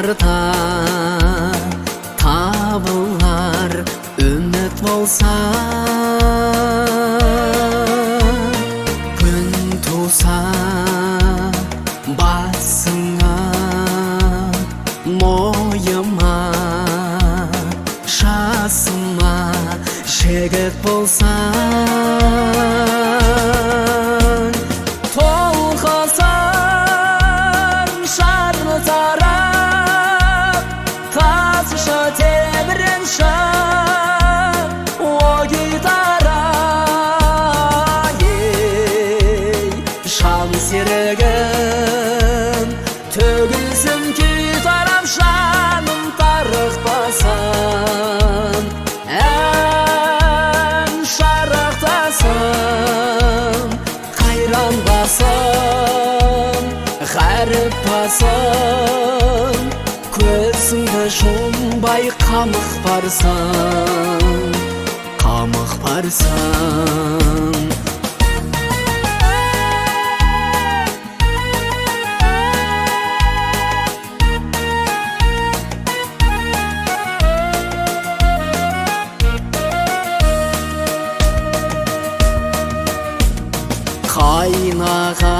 Жолдарда табылар үміт болса, күн туса басыңа, мойыма, жасыма жігіт болса, серігім төгілсін күй тарап жаным тарықпасын, ән шарықтасын, қайранбасын, ғәріп басын, көзіңді жұмбай қамық барсын, қамық барсын. Қайнаған